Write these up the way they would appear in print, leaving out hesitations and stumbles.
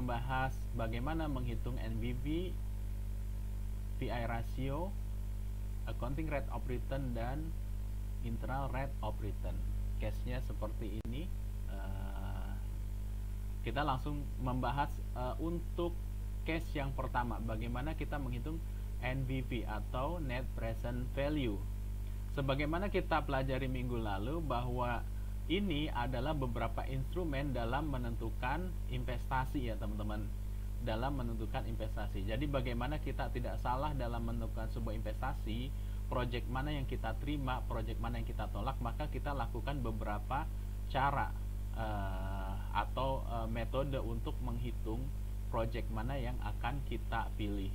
membahas bagaimana menghitung NBV, PI ratio, accounting rate of return, dan internal rate of return. Case-nya seperti ini. Kita langsung membahas untuk case yang pertama, bagaimana kita menghitung NBV atau Net Present Value. Sebagaimana kita pelajari minggu lalu bahwa ini adalah beberapa instrumen dalam menentukan investasi ya teman-teman, dalam menentukan investasi. Jadi bagaimana kita tidak salah dalam menentukan sebuah investasi, proyek mana yang kita terima, proyek mana yang kita tolak, maka kita lakukan beberapa cara atau metode untuk menghitung proyek mana yang akan kita pilih.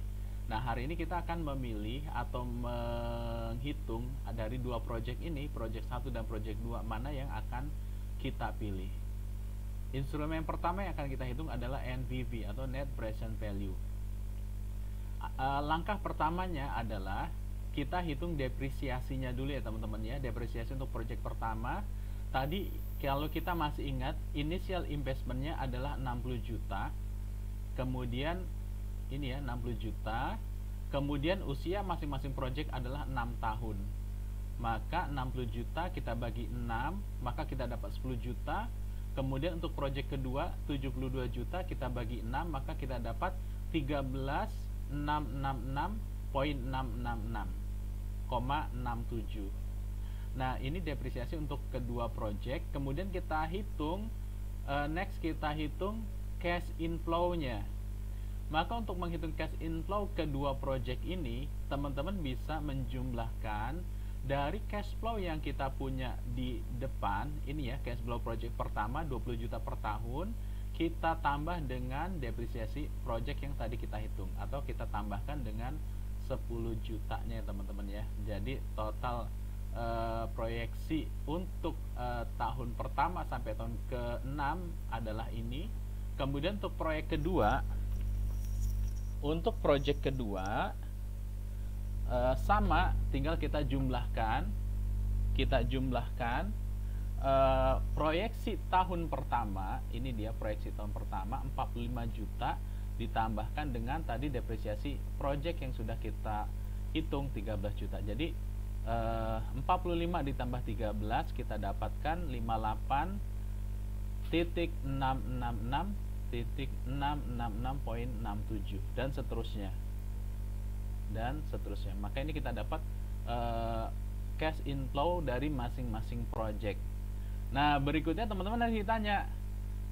Nah, hari ini kita akan memilih atau menghitung dari dua proyek ini, proyek 1 dan proyek 2, mana yang akan kita pilih. Instrumen pertama yang akan kita hitung adalah NPV atau Net Present Value. Langkah pertamanya adalah kita hitung depresiasinya dulu ya teman-teman ya. Depresiasi untuk proyek pertama. Tadi kalau kita masih ingat, initial investmentnya adalah 60 juta. Kemudian ini ya 60 juta. Kemudian usia masing-masing proyek adalah 6 tahun. Maka 60 juta kita bagi 6, maka kita dapat 10 juta. Kemudian untuk proyek kedua 72 juta kita bagi 6, maka kita dapat 13.666.666,67. Nah, ini depresiasi untuk kedua proyek. Kemudian kita hitung next kita hitung cash inflow-nya. Maka untuk menghitung cash inflow kedua proyek ini, teman-teman bisa menjumlahkan dari cash flow yang kita punya di depan. Ini ya, cash flow proyek pertama 20 juta per tahun, kita tambah dengan depresiasi proyek yang tadi kita hitung, atau kita tambahkan dengan 10 jutanya ya teman-teman ya. Jadi total proyeksi untuk tahun pertama sampai tahun ke-6 adalah ini. Kemudian untuk proyek kedua, untuk proyek kedua sama, tinggal kita jumlahkan proyeksi tahun pertama. Ini dia proyeksi tahun pertama 45 juta ditambahkan dengan tadi depresiasi proyek yang sudah kita hitung 13 juta. Jadi 45 ditambah 13 kita dapatkan 58.666.666.67 dan seterusnya. Maka ini kita dapat cash inflow dari masing-masing project. Nah, berikutnya teman-teman nanti ditanya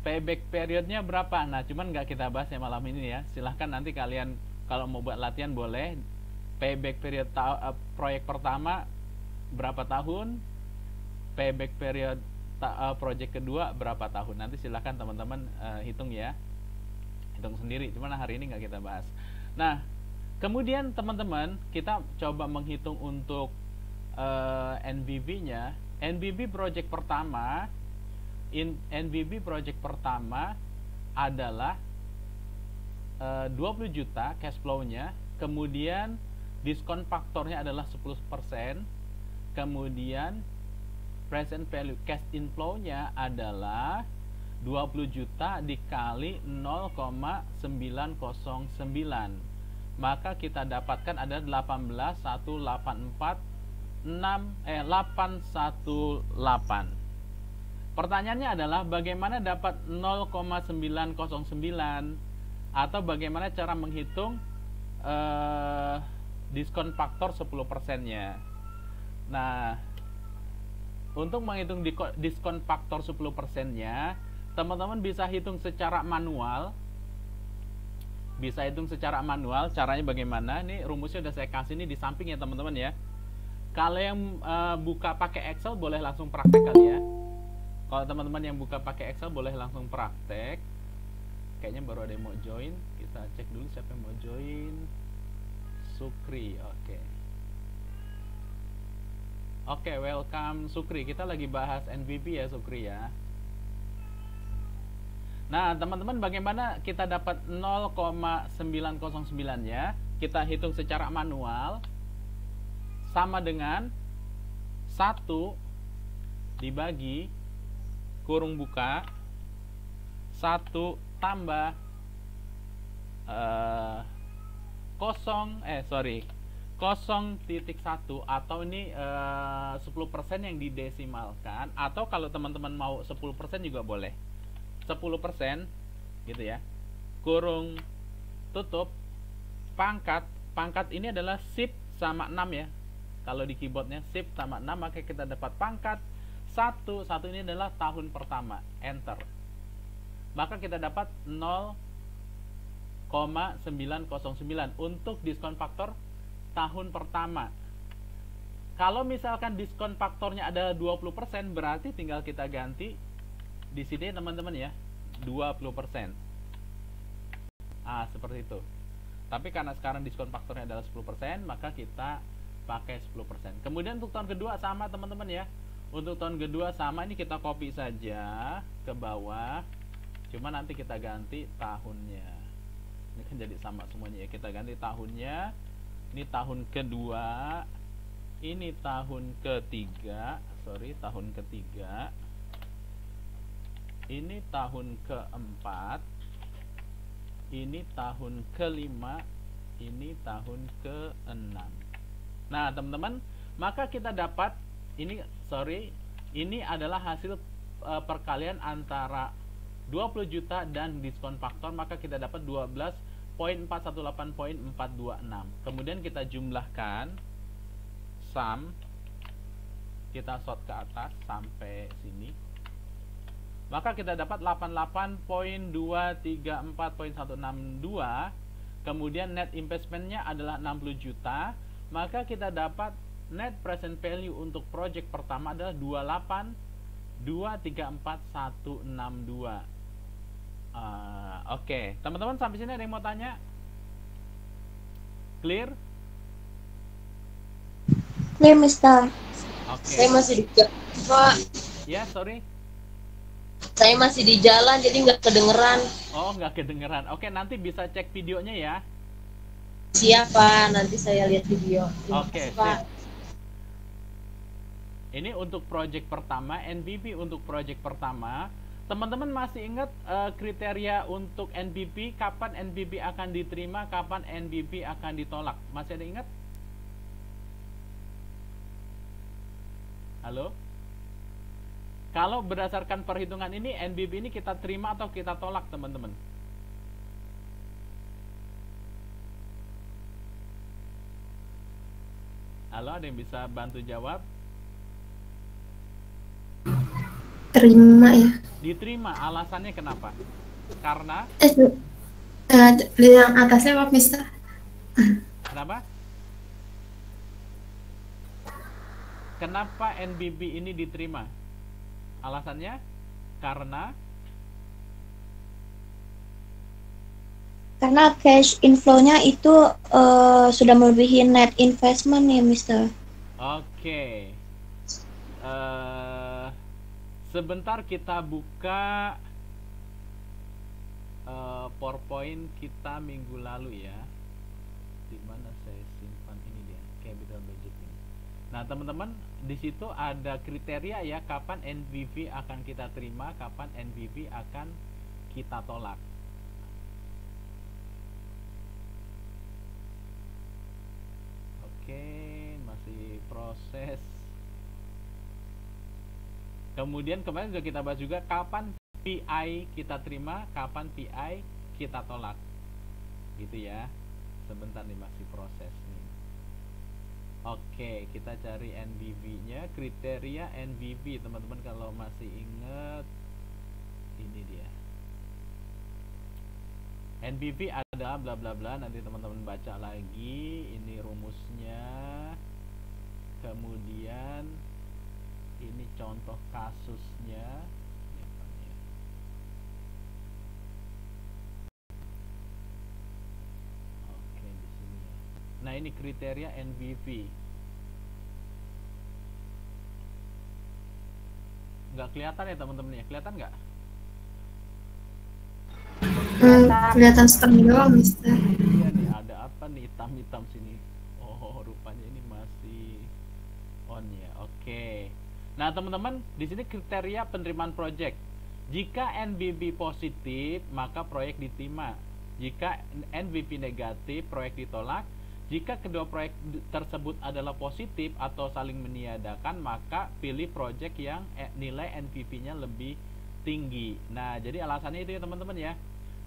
payback periodnya berapa. Nah, cuman nggak kita bahas ya malam ini ya. Silahkan nanti kalian kalau mau buat latihan boleh. Payback period proyek pertama berapa tahun, payback period project kedua berapa tahun. Nanti silahkan teman-teman hitung ya, hitung sendiri. Cuman hari ini nggak kita bahas. Nah, kemudian teman-teman kita coba menghitung untuk NBV-nya. NBV project pertama, NBV project pertama adalah 20 juta cash flow-nya. Kemudian diskon faktornya adalah 10%. Kemudian present value cash inflow-nya adalah 20 juta dikali 0,909. Maka kita dapatkan ada 818. Pertanyaannya adalah bagaimana dapat 0,909 atau bagaimana cara menghitung diskon faktor 10%-nya. Nah, untuk menghitung diskon faktor 10%-nya, teman-teman bisa hitung secara manual. Caranya bagaimana? Ini rumusnya udah saya kasih nih di samping ya teman-teman ya. Kalau yang buka pakai Excel boleh langsung praktek kali ya. Kalau teman-teman yang buka pakai Excel boleh langsung praktek. Kayaknya baru ada yang mau join. Kita cek dulu siapa yang mau join. Sukri, Oke, welcome Sukri. Kita lagi bahas NBV ya Sukri ya. Nah, teman-teman bagaimana kita dapat 0,909-nya? Kita hitung secara manual. Sama dengan 1 dibagi kurung buka 1 tambah eh, 0,1 atau ini 10% yang didesimalkan, atau kalau teman-teman mau 10% juga boleh. 10% gitu ya. Kurung tutup pangkat ini adalah shift sama 6 ya. Kalau di keyboardnya shift sama 6, maka kita dapat pangkat 1 ini adalah tahun pertama, enter. Maka kita dapat 0,909 untuk diskon faktor tahun pertama. Kalau misalkan diskon faktornya adalah 20%, berarti tinggal kita ganti di sini teman-teman ya, 20%. Seperti itu. Tapi karena sekarang diskon faktornya adalah 10%, maka kita pakai 10%. Kemudian untuk tahun kedua sama teman-teman ya. Untuk tahun kedua sama, ini kita copy saja ke bawah. Cuma nanti kita ganti tahunnya. Ini kan jadi sama semuanya ya. Kita ganti tahunnya. Ini tahun kedua. Ini tahun ketiga. Tahun ketiga. Ini tahun keempat. Ini tahun kelima. Ini tahun keenam. Nah teman-teman, maka kita dapat ini adalah hasil perkalian antara 20 juta dan diskon faktor, maka kita dapat 12.418.426. Kemudian kita jumlahkan sum, kita sort ke atas sampai sini, maka kita dapat 88.234.162. Kemudian net investmentnya adalah 60 juta, maka kita dapat net present value untuk project pertama adalah 28.234.162. Oke, teman-teman sampai sini ada yang mau tanya? Clear? Clear, Mister. Oke. Saya masih di jalan, Pak. Ya, sorry. Saya masih di jalan, jadi nggak kedengeran. Oh, nggak kedengeran. Oke, nanti bisa cek videonya ya. Siapa? Nanti saya lihat video. Oke, Pak. Ini untuk project pertama, NBP untuk project pertama. Teman-teman masih ingat kriteria untuk NBP, kapan NBP akan diterima, kapan NBP akan ditolak? Masih ada ingat? Halo? Kalau berdasarkan perhitungan ini, NBP ini kita terima atau kita tolak, teman-teman? Halo, ada yang bisa bantu jawab? Terima ya. Diterima, alasannya kenapa? Karena? Yang atasnya Pak Mister. Kenapa? Kenapa NBP ini diterima? Alasannya? Karena cash inflow-nya itu sudah melebihi net investment ya, Mister. Oke. Sebentar kita buka PowerPoint kita minggu lalu ya. Di mana saya simpan ini dia, capital budgeting. Nah, teman-teman, di situ ada kriteria ya, kapan NBV akan kita terima, kapan NBV akan kita tolak. Oke, masih proses. Kemudian kemarin juga kita bahas juga kapan PI kita terima, kapan PI kita tolak. Gitu ya. Sebentar nih, masih proses nih. Oke, kita cari NBV-nya, kriteria NBV, teman-teman kalau masih ingat. Ini dia. NBV ada bla bla bla, nanti teman-teman baca lagi, ini rumusnya. Kemudian ini contoh kasusnya. Oke, di sini ya. Nah, ini kriteria NBV. Nggak kelihatan ya teman-teman ya? Kelihatan nggak? Kelihatan setengah doang, Mister. Iya nih, ada apa nih hitam-hitam sini? Oh, rupanya ini masih on ya. Oke. Nah, teman-teman, di sini kriteria penerimaan project. Jika NBV positif, maka proyek diterima. Jika NBV negatif, proyek ditolak. Jika kedua proyek tersebut adalah positif atau saling meniadakan, maka pilih proyek yang nilai NPV-nya lebih tinggi. Nah, jadi alasannya itu ya teman-teman ya.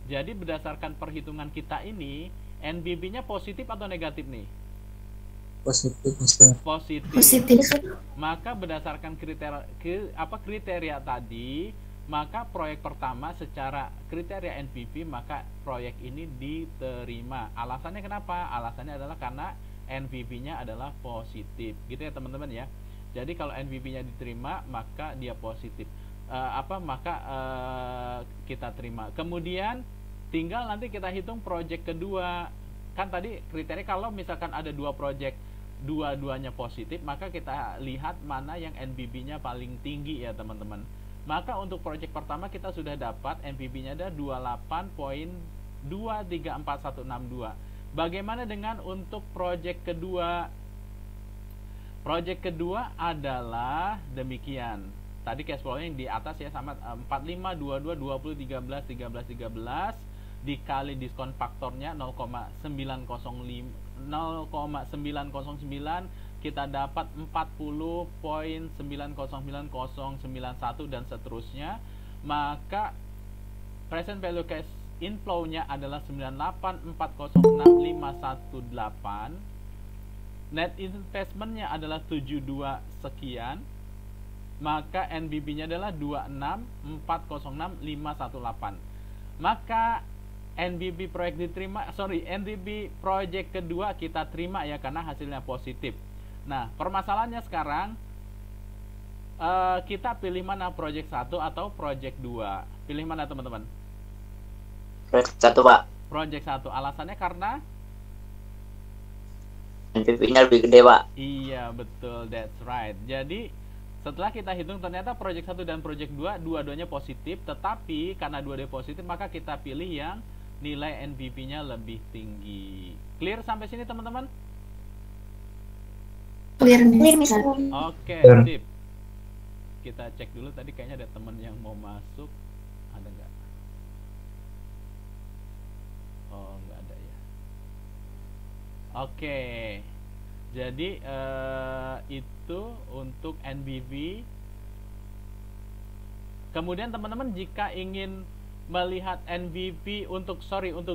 Jadi berdasarkan perhitungan kita ini, NBV-nya positif atau negatif nih? Positif, Mister. Positif. Maka berdasarkan kriteria tadi, maka proyek pertama secara kriteria NPV, maka proyek ini diterima. Alasannya kenapa? Alasannya adalah karena NPV-nya adalah positif. Gitu ya teman-teman ya. Jadi kalau NPV-nya diterima, maka dia positif. Kita terima. Kemudian tinggal nanti kita hitung proyek kedua. Kan tadi kriteria kalau misalkan ada dua proyek, dua-duanya positif, maka kita lihat mana yang NPV-nya paling tinggi ya teman-teman. Maka untuk proyek pertama kita sudah dapat NPV-nya ada 28.234162. Bagaimana dengan untuk proyek kedua? Proyek kedua adalah demikian. Tadi cash flow-nya yang di atas ya sama 45, 22, 20, 13, 13, 13 dikali diskon faktornya 0,909, kita dapat 40.909.091 dan seterusnya. Maka present value cash inflow-nya adalah 98406518. Net investment-nya adalah 72 sekian. Maka NBV-nya adalah 26406.518. Maka NBV proyek NBV proyek kedua kita terima ya karena hasilnya positif. Nah, permasalahannya sekarang kita pilih mana, proyek 1 atau proyek 2? Pilih mana teman-teman? Proyek 1, Pak. Proyek 1. Alasannya karena NPV-nya lebih gede, Pak. Iya, betul, that's right. Jadi setelah kita hitung ternyata proyek 1 dan proyek 2 dua-duanya positif, tetapi karena dua-duanya positif maka kita pilih yang nilai NPV-nya lebih tinggi. Clear sampai sini teman-teman? Clear, Mister. Oke, sip. Kita cek dulu tadi kayaknya ada teman yang mau masuk. Ada nggak? Oh, nggak ada ya. Oke. Jadi itu untuk NBV. Kemudian teman-teman jika ingin melihat NBV untuk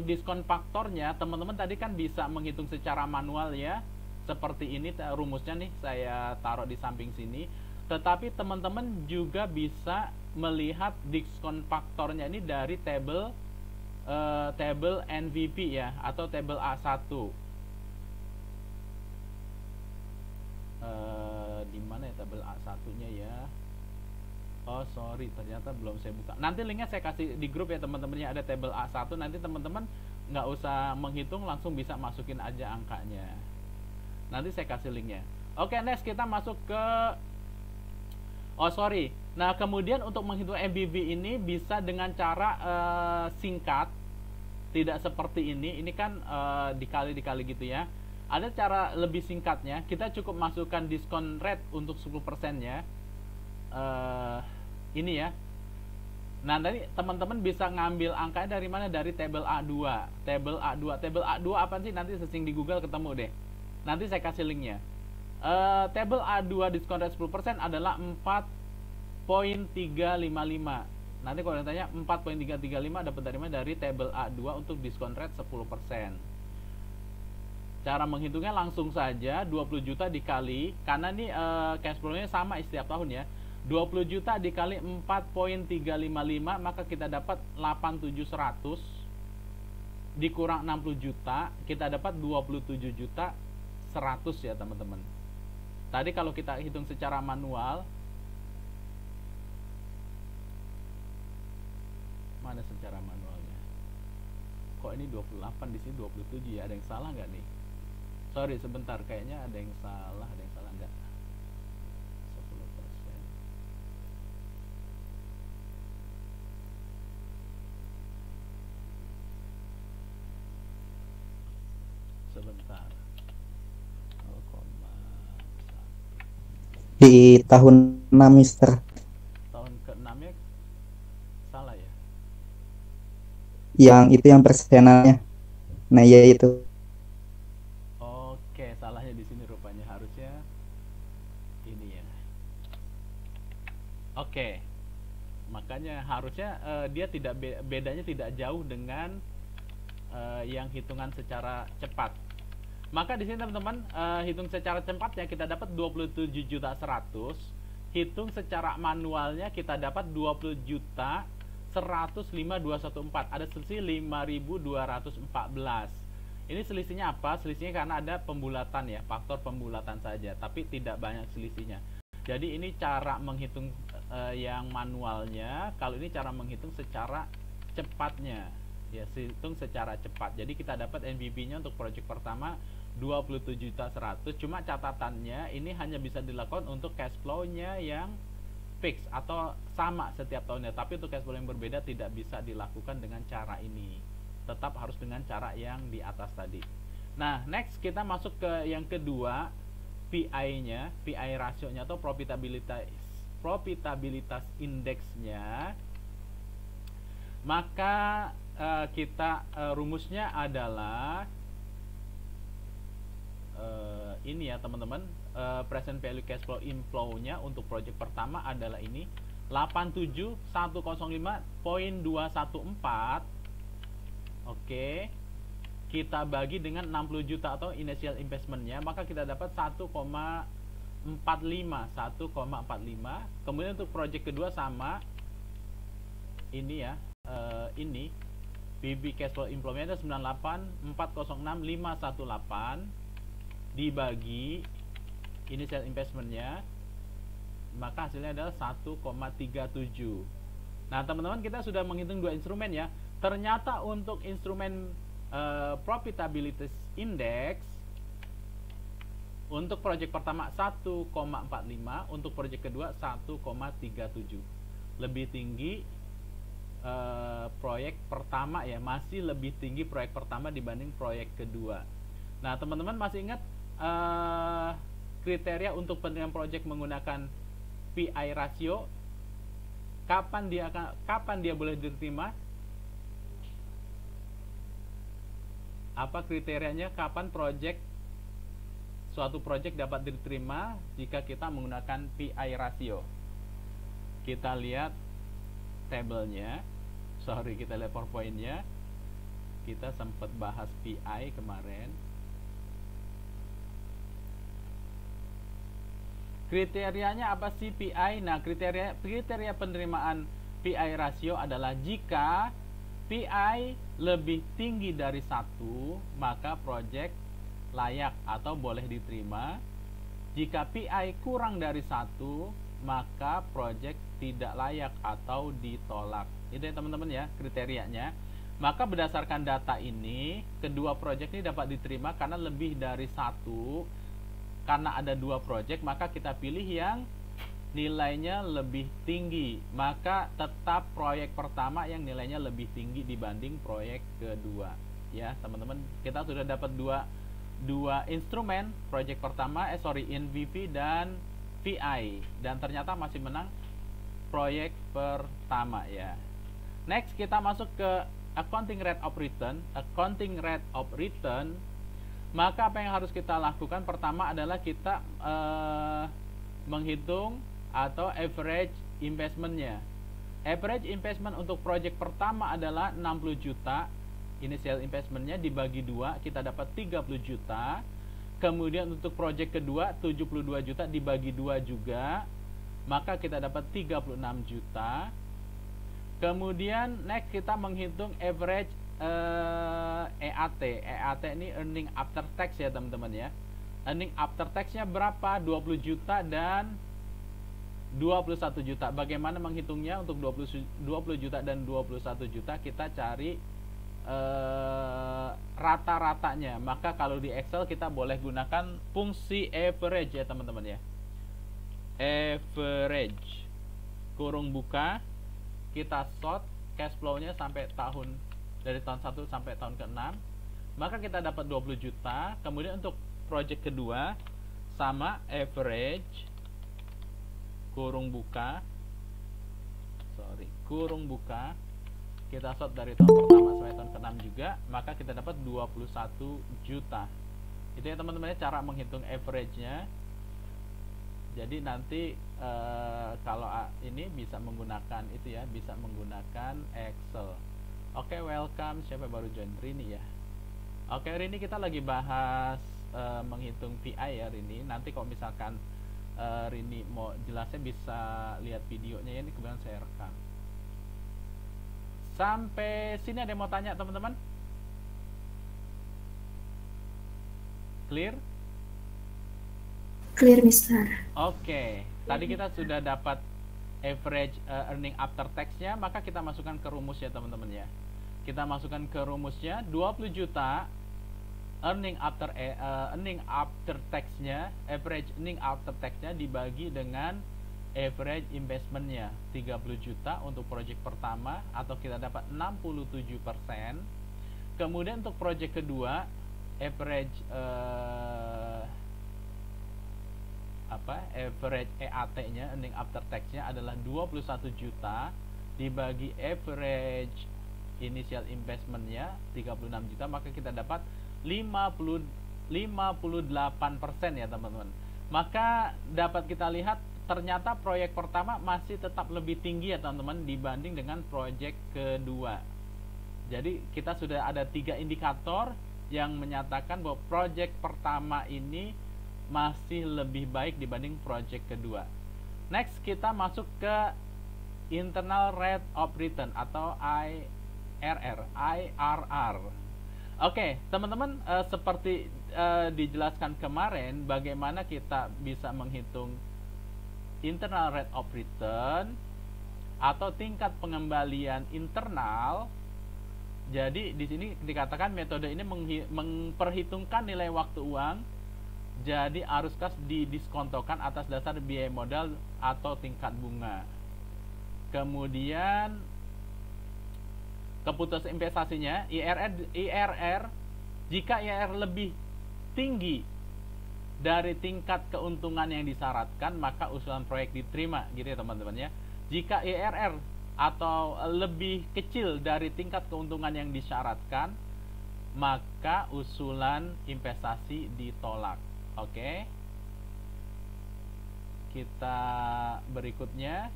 diskon faktornya, teman-teman tadi kan bisa menghitung secara manual ya. Seperti ini rumusnya nih saya taruh di samping sini. Tetapi teman-teman juga bisa melihat diskon faktornya ini dari tabel NBV ya atau tabel A1. Di mana ya tabel A1-nya ya? Oh sorry, ternyata belum saya buka. Nanti linknya saya kasih di grup ya teman-teman ya, ada tabel A1. Nanti teman-teman nggak usah menghitung, langsung bisa masukin aja angkanya. Nanti saya kasih linknya. Oke, next kita masuk ke Nah kemudian untuk menghitung MBV ini bisa dengan cara singkat, tidak seperti ini. Ini kan dikali-dikali gitu ya. Ada cara lebih singkatnya, kita cukup masukkan diskon rate untuk 10% ya. Ini ya. Nah, tadi teman-teman bisa ngambil angkanya dari mana? Dari tabel A2. Tabel A2 apa sih? Nanti searching di Google ketemu deh. Nanti saya kasih linknya. Tabel A2 diskon rate 10% adalah 4.355. Nanti kalau ditanya 4.335 dapat dari mana? Dari tabel A2 untuk diskon rate 10%. Cara menghitungnya langsung saja 20 juta dikali, karena ini cash flow-nya sama setiap tahun ya. 20 juta dikali 4.355, maka kita dapat 8.700 dikurang 60 juta, kita dapat 27 juta 100 ya teman-teman. Tadi kalau kita hitung secara manual, mana secara manualnya? Kok ini 28 di sini 27 ya? Ada yang salah nggak nih? Sorry sebentar, kayaknya ada yang salah enggak? 10%. Sebentar. 0,1. Di tahun 6, Mister. Tahun ke-6 ya salah ya? yang itu yang persenannya. Nah, ya itu. Oke, salahnya di sini rupanya, harusnya ini ya. Oke, makanya harusnya dia tidak bedanya tidak jauh dengan yang hitungan secara cepat. Maka di sini teman-teman, hitung secara cepatnya kita dapat 27.100.000, hitung secara manualnya kita dapat 20.105.214. Ada selisih 5.214. Ini selisihnya apa? Selisihnya karena ada pembulatan ya, faktor pembulatan saja, tapi tidak banyak selisihnya. Jadi ini cara menghitung yang manualnya, kalau ini cara menghitung secara cepatnya. Ya, hitung secara cepat. Jadi kita dapat NPV-nya untuk proyek pertama 27.100.000. Cuma catatannya ini hanya bisa dilakukan untuk cash flow-nya yang fix atau sama setiap tahunnya. Tapi untuk cash flow yang berbeda tidak bisa dilakukan dengan cara ini. Tetap harus dengan cara yang di atas tadi. Nah, next kita masuk ke yang kedua, PI-nya, PI rasionya atau profitabilitas indeksnya. Maka kita rumusnya adalah ini ya teman-teman, present value cash flow inflow-nya untuk project pertama adalah ini 87.105.214. Oke, kita bagi dengan 60 juta atau initial investment-nya, maka kita dapat 1,45. Kemudian untuk project kedua sama ini ya, ini PB cash flow inflow-nya ada 98.406.518 dibagi initial investment-nya, maka hasilnya adalah 1,37. Nah teman-teman, kita sudah menghitung dua instrumen ya. Ternyata untuk instrumen profitability index untuk proyek pertama 1,45, untuk proyek kedua 1,37. Lebih tinggi proyek pertama ya, masih lebih tinggi proyek pertama dibanding proyek kedua. Nah teman-teman masih ingat kriteria untuk penilaian proyek menggunakan PI ratio? Kapan dia boleh diterima? Apa kriterianya kapan suatu proyek dapat diterima jika kita menggunakan PI ratio? Kita lihat tabelnya. Kita lihat PowerPoint-nya. Kita sempat bahas PI kemarin. Kriterianya apa sih PI? Nah, kriteria penerimaan PI ratio adalah jika PI lebih tinggi dari 1, maka proyek layak atau boleh diterima. Jika PI kurang dari 1, maka proyek tidak layak atau ditolak. Itu ya teman-teman ya kriterianya. Maka berdasarkan data ini, kedua proyek ini dapat diterima karena lebih dari 1. Karena ada 2 proyek, maka kita pilih yang nilainya lebih tinggi. Maka tetap proyek pertama yang nilainya lebih tinggi dibanding proyek kedua. Ya teman-teman, kita sudah dapat dua instrumen, proyek pertama NPV dan PI, dan ternyata masih menang proyek pertama ya. Next kita masuk ke accounting rate of return. Maka apa yang harus kita lakukan? Pertama adalah kita menghitung atau average investmentnya. Average investment untuk proyek pertama adalah 60 juta. Initial investmentnya dibagi 2, kita dapat 30 juta. Kemudian untuk proyek kedua 72 juta dibagi 2 juga, maka kita dapat 36 juta. Kemudian next kita menghitung average EAT. EAT ini earning after tax ya teman-teman ya. Earning after tax-nya berapa? 20 juta dan 21 juta. Bagaimana menghitungnya? Untuk 20 juta dan 21 juta kita cari rata-ratanya. Maka kalau di Excel kita boleh gunakan fungsi average ya teman-teman ya. Average kurung buka, kita sort cash flow-nya sampai dari tahun 1 sampai tahun ke-6, maka kita dapat 20 juta. Kemudian untuk project kedua sama average kurung buka kita sort dari tahun pertama sampai tahun ke-6 juga, maka kita dapat 21 juta. Itu ya teman-teman ya, cara menghitung average-nya. Jadi nanti kalau ini bisa menggunakan itu ya, bisa menggunakan Excel. Oke, welcome. Siapa baru join? Rini ya. Oke, Rini, kita lagi bahas menghitung PI ya Rini. Nanti kalau misalkan Rini mau jelasnya bisa lihat videonya ya, ini kebetulan saya rekam. Sampai sini ada yang mau tanya teman-teman? Clear? Clear, Mister. Oke, tadi kita sudah dapat average earning after tax-nya, maka kita masukkan ke rumus ya teman-teman ya. Kita masukkan ke rumusnya 20 juta earning after tax-nya, average earning after tax-nya dibagi dengan average investment-nya 30 juta untuk project pertama, atau kita dapat 67%. Kemudian untuk project kedua, average average EAT-nya, earning after tax-nya adalah 21 juta dibagi average initial investment-nya 36 juta, maka kita dapat 58% ya teman-teman. Maka dapat kita lihat ternyata proyek pertama masih tetap lebih tinggi ya teman-teman dibanding dengan proyek kedua. Jadi kita sudah ada 3 indikator yang menyatakan bahwa proyek pertama ini masih lebih baik dibanding project kedua. Next, kita masuk ke internal rate of return atau IRR. Oke, teman-teman, seperti dijelaskan kemarin, bagaimana kita bisa menghitung internal rate of return atau tingkat pengembalian internal. Jadi di sini dikatakan metode ini memperhitungkan nilai waktu uang. Jadi arus kas didiskontokan atas dasar biaya modal atau tingkat bunga. Kemudian keputusan investasinya IRR, jika IRR lebih tinggi dari tingkat keuntungan yang disyaratkan, maka usulan proyek diterima, gitu ya teman-teman ya. Jika IRR atau lebih kecil dari tingkat keuntungan yang disyaratkan, maka usulan investasi ditolak. Oke, kita berikutnya,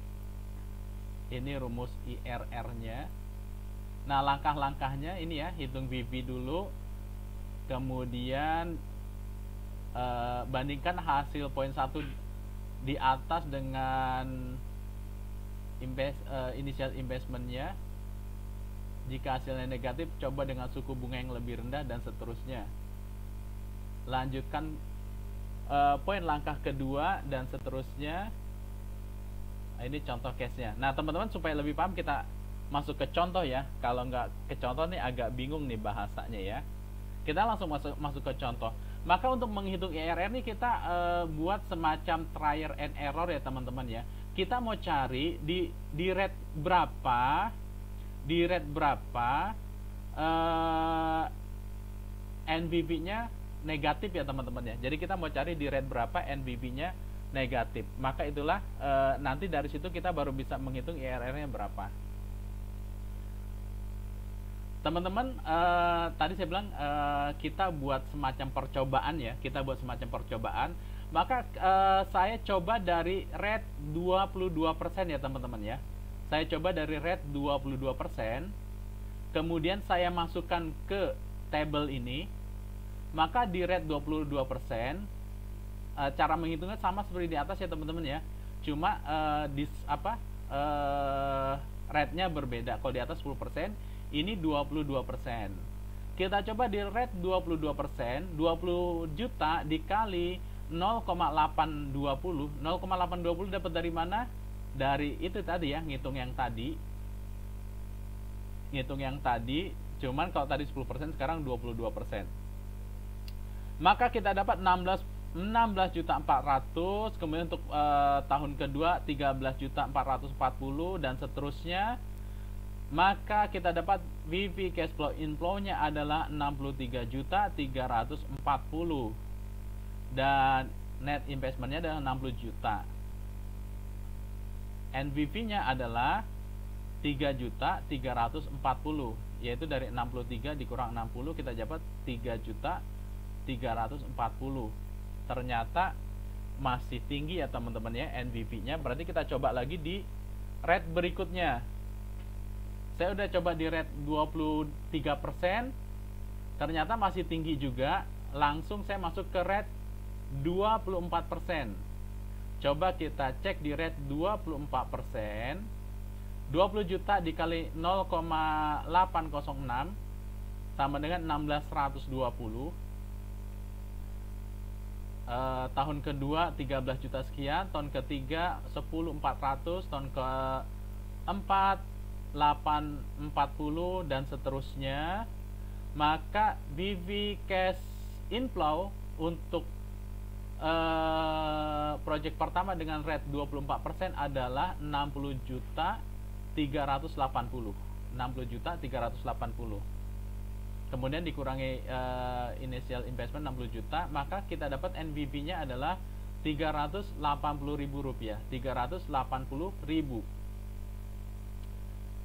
ini rumus IRR-nya. Nah, langkah-langkahnya ini ya, hitung BV dulu, kemudian bandingkan hasil poin 1 di atas dengan initial investment-nya. Jika hasilnya negatif, coba dengan suku bunga yang lebih rendah dan seterusnya. Lanjutkan poin langkah kedua dan seterusnya. Ini contoh case-nya. Nah teman-teman, supaya lebih paham kita masuk ke contoh ya. Kalau nggak ke contoh nih agak bingung nih bahasanya ya. Kita langsung masuk ke contoh. Maka untuk menghitung IRR nih kita buat semacam trial and error ya teman-teman ya. Kita mau cari di rate berapa NBV-nya negatif ya teman-teman ya. Jadi kita mau cari di rate berapa NBV-nya negatif. Maka itulah nanti dari situ kita baru bisa menghitung IRR-nya berapa. Teman-teman, tadi saya bilang kita buat semacam percobaan ya. Kita buat semacam percobaan. Maka saya coba dari rate 22% ya teman-teman ya. Saya coba dari rate 22%. Kemudian saya masukkan ke tabel ini. Maka di rate 22%, cara menghitungnya sama seperti di atas ya teman-teman ya. Cuma rate-nya berbeda. Kalau di atas 10%, ini 22%. Kita coba di rate 22%, 20 juta dikali 0,820. 0,820 dapat dari mana? Dari itu tadi ya, ngitung yang tadi. Cuman kalau tadi 10%, sekarang 22%. Maka kita dapat 16.400.000, kemudian untuk tahun kedua 13.440 dan seterusnya. Maka kita dapat VV cash flow inflow-nya adalah 63.340 dan net investment-nya adalah 60 juta. NBV-nya adalah 3.340.000, yaitu dari 63 dikurang 60 kita dapat 3.340.000. Ternyata masih tinggi ya teman-teman ya NBV-nya. Berarti kita coba lagi di rate berikutnya. Saya udah coba di rate 23%, ternyata masih tinggi juga. Langsung saya masuk ke rate 24%. Coba kita cek di rate 24%. 20 juta dikali 0,806 sama dengan 16.120. Tahun kedua 13 juta sekian, tahun ketiga 10.400, tahun keempat 8.40 dan seterusnya. Maka BV cash inflow untuk project pertama dengan rate 24% adalah 60.380. Kemudian dikurangi initial investment 60 juta, maka kita dapat NBV-nya adalah Rp380.000.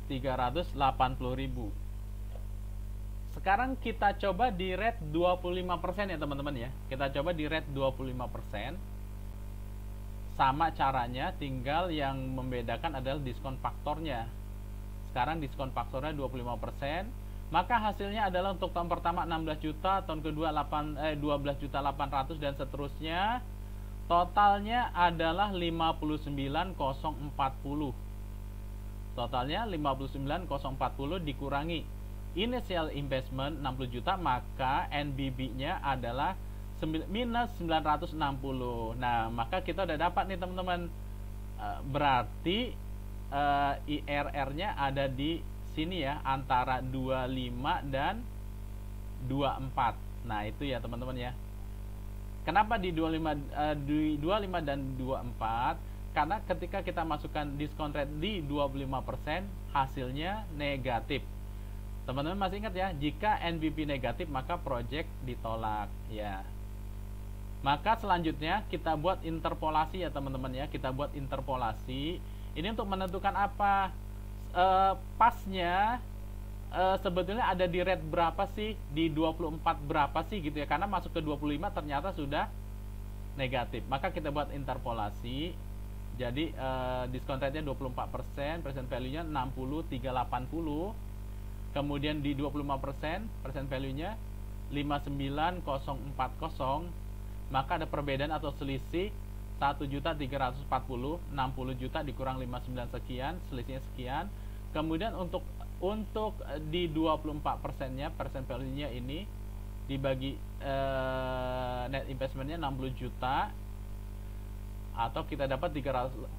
380.000. Sekarang kita coba di rate 25% ya teman-teman ya. Kita coba di rate 25%. Sama caranya, tinggal yang membedakan adalah diskon faktornya. Sekarang diskon faktornya 25%. Maka hasilnya adalah untuk tahun pertama 16 juta, tahun kedua 12.800 dan seterusnya. Totalnya adalah 59.040. Totalnya 59.040 dikurangi initial investment 60 juta, maka NBV-nya adalah minus 960. Nah, maka kita udah dapat nih teman-teman. Berarti IRR-nya ada di sini ya, antara 25 dan 24. Nah, itu ya teman-teman ya. Kenapa di 25 dan 24? Karena ketika kita masukkan diskon rate di 25%, hasilnya negatif. Teman-teman masih ingat ya, jika NBV negatif maka project ditolak ya. Maka selanjutnya kita buat interpolasi ya teman-teman ya. Kita buat interpolasi. Ini untuk menentukan apa? Pasnya sebetulnya ada di rate berapa sih, di 24 berapa sih gitu ya. Karena masuk ke 25 ternyata sudah negatif. Maka kita buat interpolasi. Jadi diskon rate-nya 24%, present value-nya 60.380. Kemudian di 25% present value-nya 59.040. Maka ada perbedaan atau selisih 1.340, 60 juta dikurang 59 sekian, selisihnya sekian. Kemudian untuk di 24%-nya, percent value-nya ini dibagi net investment-nya 60 juta, atau kita dapat 380.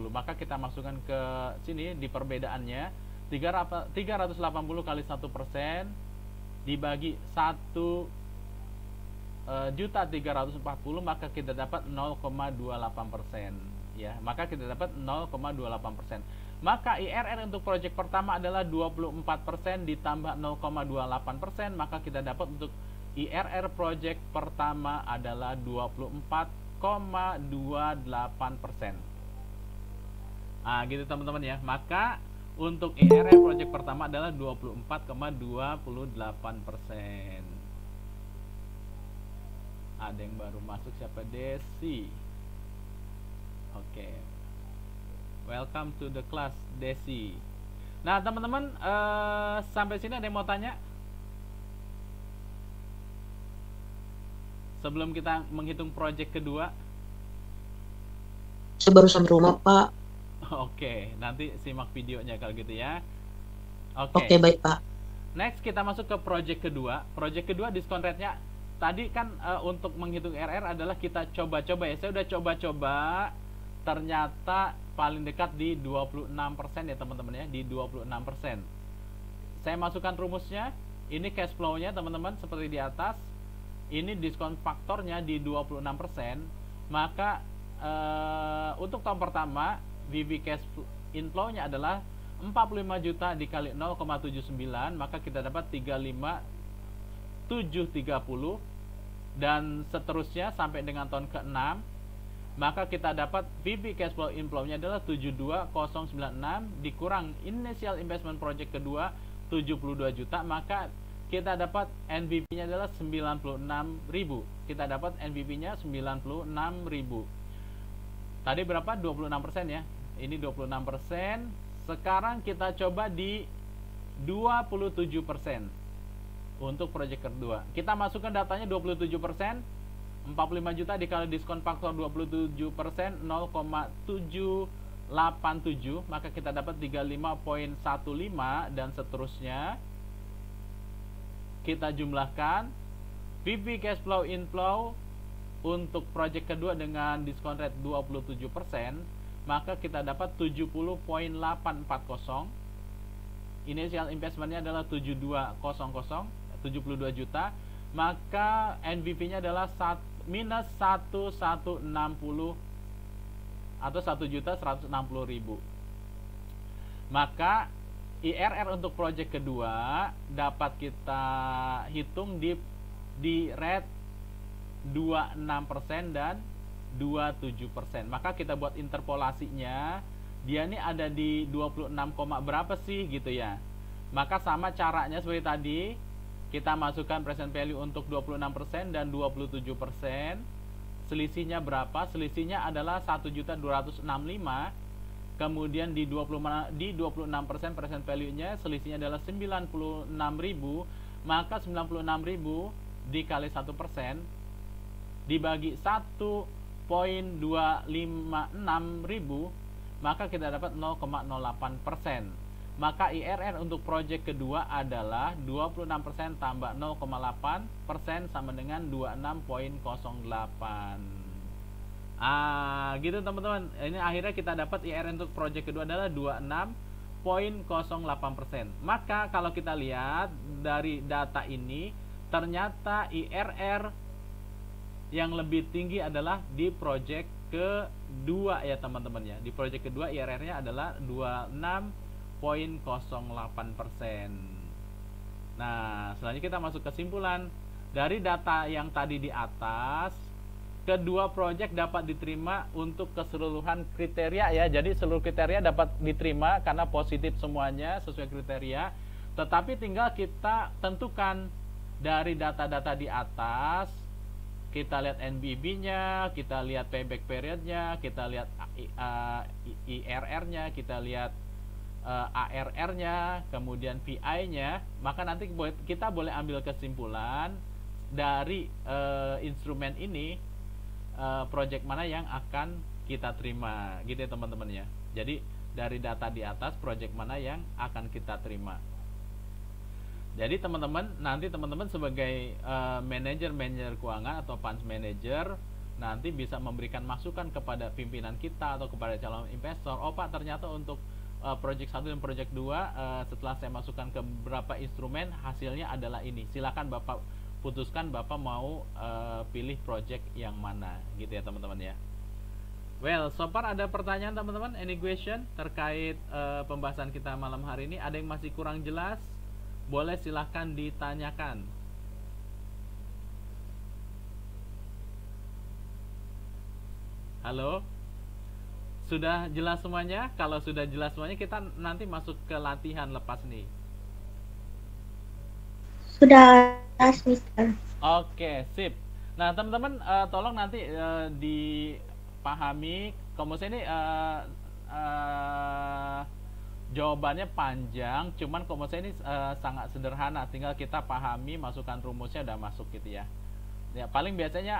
Maka kita masukkan ke sini di perbedaannya 380 kali 1% dibagi 1.340, maka kita dapat 0,28% ya. Maka kita dapat 0,28%. Maka IRR untuk project pertama adalah 24% ditambah 0,28%, maka kita dapat untuk IRR project pertama adalah 24,28%. Nah, gitu teman-teman ya. Maka untuk IRR project pertama adalah 24,28%. Ada yang baru masuk, siapa? Desi. Oke. Welcome to the class, Desi. Nah, teman-teman, sampai sini ada yang mau tanya? Sebelum kita menghitung project kedua. Saya baru sampai rumah, Pak. Oke, nanti simak videonya kalau gitu ya. Oke, baik, Pak. Next kita masuk ke project kedua. Project kedua diskon rate-nya tadi kan untuk menghitung RR adalah kita coba-coba ya. Saya udah coba-coba, ternyata paling dekat di 26% ya teman-teman ya, di 26%. Saya masukkan rumusnya. Ini cash flow-nya teman-teman seperti di atas. Ini diskon faktornya di 26%. Maka untuk tahun pertama VV cash inflow-nya adalah 45 juta dikali 0,79, maka kita dapat 35.730 dan seterusnya sampai dengan tahun ke-6. maka kita dapat VP cash flow inflow-nya adalah 72096 dikurang initial investment project kedua 72 juta, maka kita dapat NBP-nya adalah 96.000. Kita dapat NBP-nya 96.000. Tadi berapa? 26% ya. Ini 26%. Sekarang kita coba di 27% untuk project kedua. Kita masukkan datanya 27%, 45 juta dikali diskon faktor 27%, 0,787, maka kita dapat 35.15 dan seterusnya. Kita jumlahkan VP cash flow inflow untuk project kedua dengan diskon rate 27%, maka kita dapat 70.840. Initial investmentnya adalah 72 juta, maka NBP-nya adalah minus 1160 atau 1.160.000. Maka IRR untuk project kedua dapat kita hitung di rate 26% dan 27%. Maka kita buat interpolasinya, dia ini ada di 26, berapa sih gitu ya. Maka sama caranya seperti tadi, kita masukkan present value untuk 26% dan 27%. Selisihnya berapa? Selisihnya adalah 1.265. Kemudian di 26% present value-nya selisihnya adalah 96.000. Maka 96.000 dikali 1% dibagi 1.256.000, maka kita dapat 0,08%. Maka IRR untuk project kedua adalah 26% tambah 0,8% sama dengan 26.08. Gitu teman-teman. Ini akhirnya kita dapat IRR untuk project kedua adalah 26.08%. Maka kalau kita lihat dari data ini, ternyata IRR yang lebih tinggi adalah di project kedua ya teman-teman ya. Di project kedua IRR-nya adalah 26.08%. Nah, selanjutnya kita masuk kesimpulan. Dari data yang tadi di atas, kedua project dapat diterima untuk keseluruhan kriteria ya. Jadi seluruh kriteria dapat diterima karena positif semuanya sesuai kriteria. Tetapi tinggal kita tentukan dari data-data di atas. Kita lihat NBB-nya, kita lihat payback period-nya, kita lihat IRR-nya, kita lihat ARR-nya, kemudian VI-nya. Maka nanti kita boleh ambil kesimpulan dari instrumen ini, project mana yang akan kita terima, gitu ya teman-teman ya. Jadi dari data di atas, project mana yang akan kita terima. Jadi teman-teman, nanti teman-teman sebagai manajer keuangan atau funds manager nanti bisa memberikan masukan kepada pimpinan kita atau kepada calon investor. Oh Pak, ternyata untuk project 1 dan project 2 setelah saya masukkan ke beberapa instrumen hasilnya adalah ini. Silakan Bapak putuskan Bapak mau pilih project yang mana, gitu ya teman-teman ya. Well, so far ada pertanyaan teman-teman? Any question terkait pembahasan kita malam hari ini? Ada yang masih kurang jelas? Boleh silahkan ditanyakan. Halo? Sudah jelas semuanya? Kalau sudah jelas semuanya, kita nanti masuk ke latihan lepas nih. Sudah, Mister. Oke, sip. Nah, teman-teman, tolong nanti dipahami. Kalau saya ini jawabannya panjang, cuman kalau saya ini sangat sederhana. Tinggal kita pahami, masukkan rumusnya udah masuk gitu ya. Ya, paling biasanya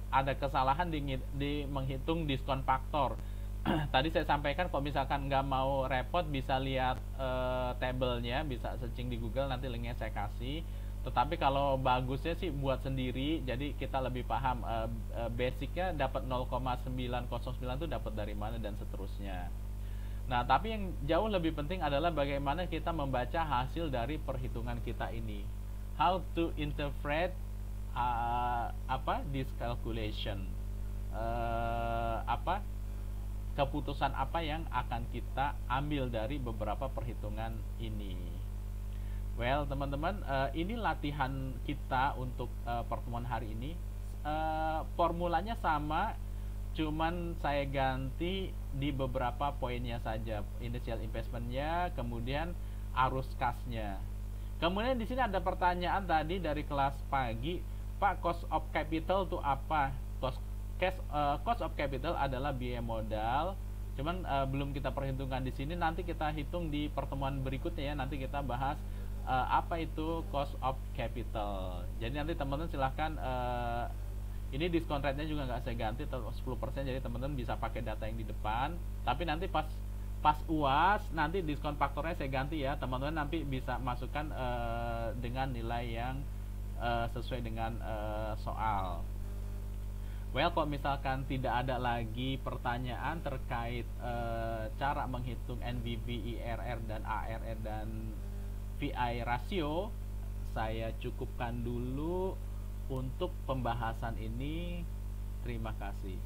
ada kesalahan di menghitung diskon faktor. Tadi saya sampaikan kalau misalkan nggak mau repot bisa lihat tabelnya, bisa searching di Google, nanti linknya saya kasih. Tetapi kalau bagusnya sih buat sendiri, jadi kita lebih paham basicnya dapat 0,909 itu dapat dari mana dan seterusnya. Nah, tapi yang jauh lebih penting adalah bagaimana kita membaca hasil dari perhitungan kita ini. How to interpret this calculation, keputusan apa yang akan kita ambil dari beberapa perhitungan ini. Well, teman-teman, ini latihan kita untuk pertemuan hari ini. Formulanya sama, cuman saya ganti di beberapa poinnya saja, initial investmentnya, kemudian arus kasnya. Kemudian di sini ada pertanyaan tadi dari kelas pagi, Pak, cost of capital itu apa? Cost of capital adalah biaya modal, cuman belum kita perhitungkan di sini. Nanti kita hitung di pertemuan berikutnya ya. Nanti kita bahas apa itu cost of capital. Jadi nanti teman-teman silahkan ini diskon rate-nya juga nggak saya ganti 10%, jadi teman-teman bisa pakai data yang di depan. Tapi nanti pas UAS nanti diskon faktornya saya ganti ya. Teman-teman nanti bisa masukkan dengan nilai yang sesuai dengan soal. Well, kalau misalkan tidak ada lagi pertanyaan terkait cara menghitung NBV, IRR, dan ARR dan VI rasio, saya cukupkan dulu untuk pembahasan ini. Terima kasih.